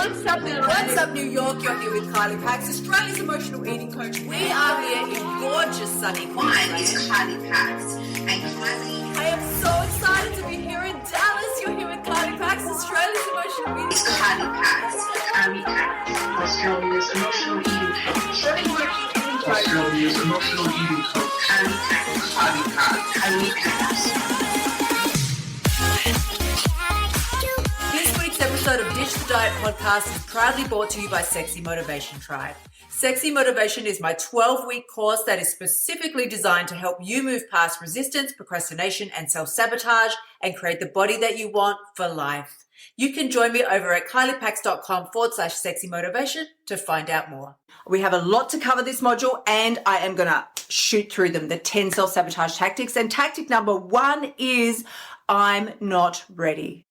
What's up, What's up, New York? You're here with Kylie Pax, Australia's emotional eating coach. We are here in gorgeous sunny Queensland. Is Kylie Pax, and Kylie. I am so excited to be here in Dallas. You're here with Kylie Pax, Australia's emotional eating Is coach. Kylie Pax, Kylie Pax, Australia's emotional eating coach. Australia's emotional eating coach. Kylie Pax, Kylie Pax, Kylie Pax. This week's episode of Ditch the Diet podcast is proudly brought to you by Sexy Motivation Tribe. Sexy Motivation is my 12-week course that is specifically designed to help you move past resistance, procrastination, and self-sabotage and create the body that you want for life. You can join me over at kyliepax.com/sexy motivation to find out more. We have a lot to cover this module and I am going to shoot through them, the 10 self-sabotage tactics. And tactic number 1 is I'm not ready.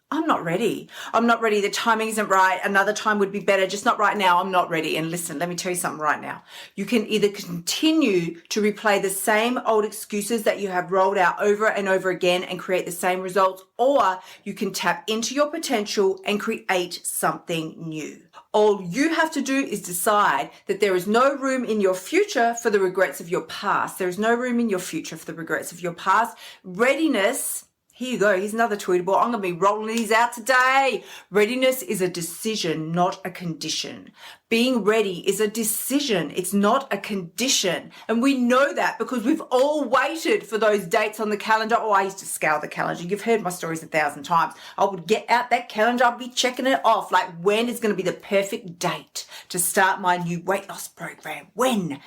I'm not ready. I'm not ready. The timing isn't right. Another time would be better. Just not right now. I'm not ready. And listen, let me tell you something right now. You can either continue to replay the same old excuses that you have rolled out over and over again and create the same results, or you can tap into your potential and create something new. All you have to do is decide that there is no room in your future for the regrets of your past. There is no room in your future for the regrets of your past. Readiness. Here you go. Here's another tweetable. I'm going to be rolling these out today. Readiness is a decision, not a condition. Being ready is a decision. It's not a condition. And we know that because we've all waited for those dates on the calendar. Oh, I used to scour the calendar. You've heard my stories 1,000 times. I would get out that calendar. I'd be checking it off. Like, when is going to be the perfect date to start my new weight loss program? When?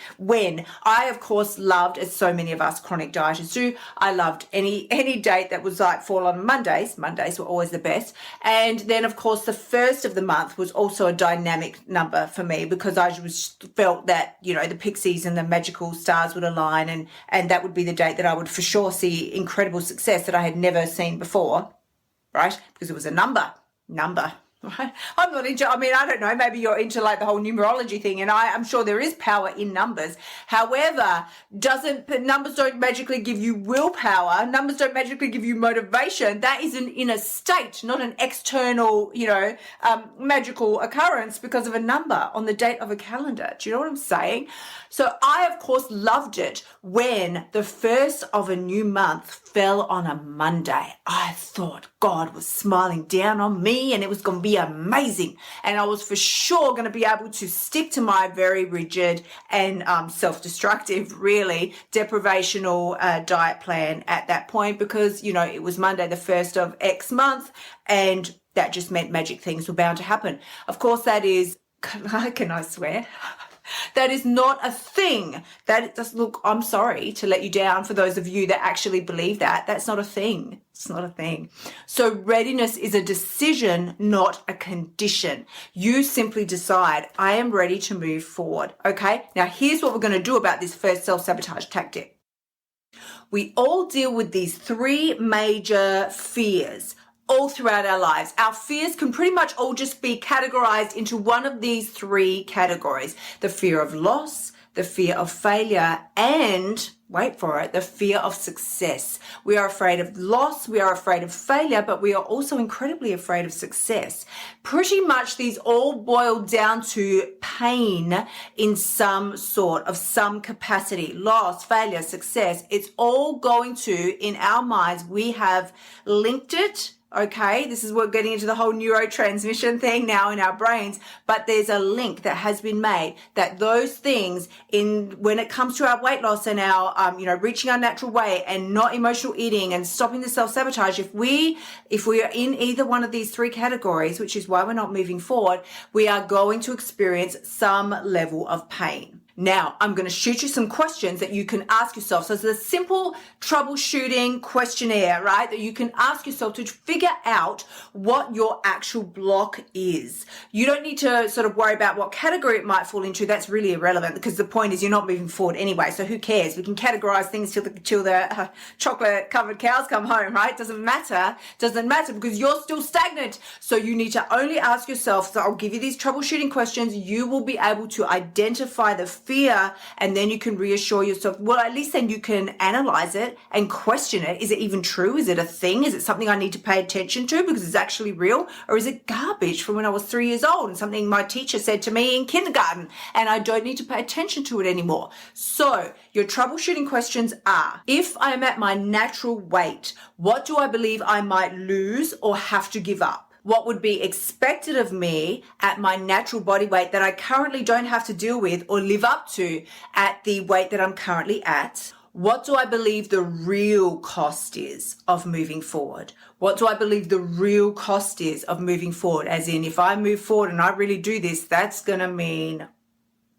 I, of course, loved, as so many of us chronic dieters do, I loved any date that was like fall on Mondays. Mondays were always the best. And then, of course, the first of the month was also a dynamic number for me because I felt that, you know, the pixies and the magical stars would align and that would be the date that I would for sure see incredible success that I had never seen before, right? Because it was a number. Right? I'm not into, I don't know, maybe you're into like the whole numerology thing, and I'm sure there is power in numbers. However, numbers don't magically give you willpower. Numbers don't magically give you motivation. That is an inner state, not an external, magical occurrence because of a number on the date of a calendar. Do you know what I'm saying? So I, of course, loved it when the first of a new month fell on a Monday. I thought God was smiling down on me and it was going to be amazing. And I was for sure going to be able to stick to my very rigid and self-destructive, really, deprivational diet plan at that point because, you know, it was Monday the 1st of X month and that just meant magic things were bound to happen. Of course, that is, can I swear? That is not a thing. That does look, I'm sorry to let you down for those of you that actually believe that. That's not a thing. It's not a thing. So readiness is a decision, not a condition. You simply decide, I am ready to move forward. Okay. Now here's what we're going to do about this first self-sabotage tactic. We all deal with these 3 major fears all throughout our lives. Our fears can pretty much all just be categorized into one of these 3 categories. The fear of loss, the fear of failure, and, wait for it, the fear of success. We are afraid of loss, we are afraid of failure, but we are also incredibly afraid of success. Pretty much these all boil down to pain in some capacity. Loss, failure, success. It's all going to, in our minds, we have linked it. Okay, this is we're getting into the whole neurotransmission thing now in our brains, but there's a link that has been made that those things when it comes to our weight loss and our reaching our natural weight and not emotional eating and stopping the self-sabotage, if we are in either one of these 3 categories, which is why we're not moving forward, we are going to experience some level of pain. Now, I'm going to shoot you some questions that you can ask yourself. So it's a simple troubleshooting questionnaire, right, that you can ask yourself to figure out what your actual block is. You don't need to sort of worry about what category it might fall into. That's really irrelevant because the point is you're not moving forward anyway. So who cares? We can categorize things till the chocolate-covered cows come home, right? Doesn't matter because you're still stagnant. So you need to only ask yourself, so I'll give you these troubleshooting questions. You will be able to identify the fear, and then you can reassure yourself, well, at least then you can analyze it and question it. Is it even true? Is it a thing? Is it something I need to pay attention to because it's actually real? Or is it garbage from when I was 3 years old and something my teacher said to me in kindergarten and I don't need to pay attention to it anymore? So your troubleshooting questions are, if I am at my natural weight, what do I believe I might lose or have to give up? What would be expected of me at my natural body weight that I currently don't have to deal with or live up to at the weight that I'm currently at? What do I believe the real cost is of moving forward? What do I believe the real cost is of moving forward? As in, if I move forward and I really do this, that's going to mean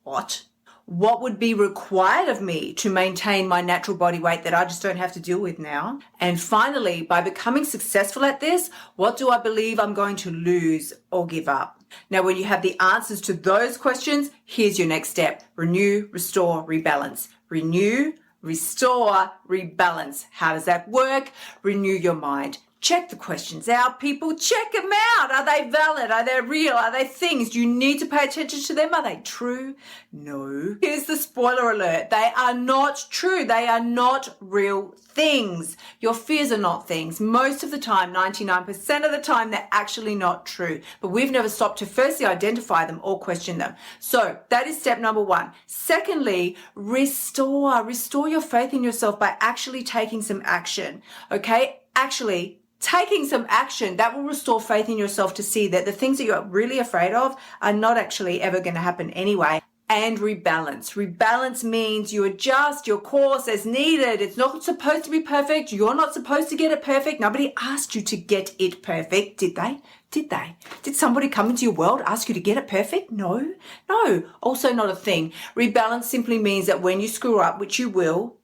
what? What would be required of me to maintain my natural body weight that I just don't have to deal with now? And finally, by becoming successful at this, what do I believe I'm going to lose or give up? Now, when you have the answers to those questions, here's your next step. Renew, restore, rebalance. Renew, restore, rebalance. How does that work? Renew your mind. Check the questions out, people. Check them out. Are they valid? Are they real? Are they things? Do you need to pay attention to them? Are they true? No. Here's the spoiler alert. They are not true. They are not real things. Your fears are not things. Most of the time, 99% of the time, they're actually not true. But we've never stopped to firstly identify them or question them. So that is step number one. Secondly, restore. Restore your faith in yourself by actually taking some action. Okay? Actually, taking some action that will restore faith in yourself to see that the things that you're really afraid of are not actually ever going to happen anyway. And rebalance. Rebalance means you adjust your course as needed. It's not supposed to be perfect. You're not supposed to get it perfect. Nobody asked you to get it perfect, did they? Did they? Did somebody come into your world, ask you to get it perfect? No. No. Also not a thing. Rebalance simply means that when you screw up, which you will,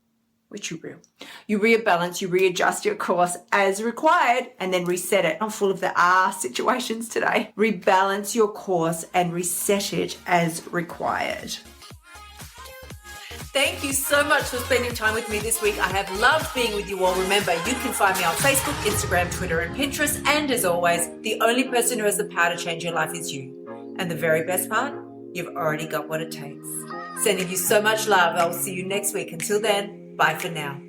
you rebalance, you readjust your course as required and then reset it. I'm full of the situations today. Rebalance your course and reset it as required. Thank you so much for spending time with me this week. I have loved being with you all. Remember, you can find me on Facebook, Instagram, Twitter, and Pinterest. And as always, the only person who has the power to change your life is you. And the very best part, you've already got what it takes. Sending you so much love. I'll see you next week. Until then, bye for now.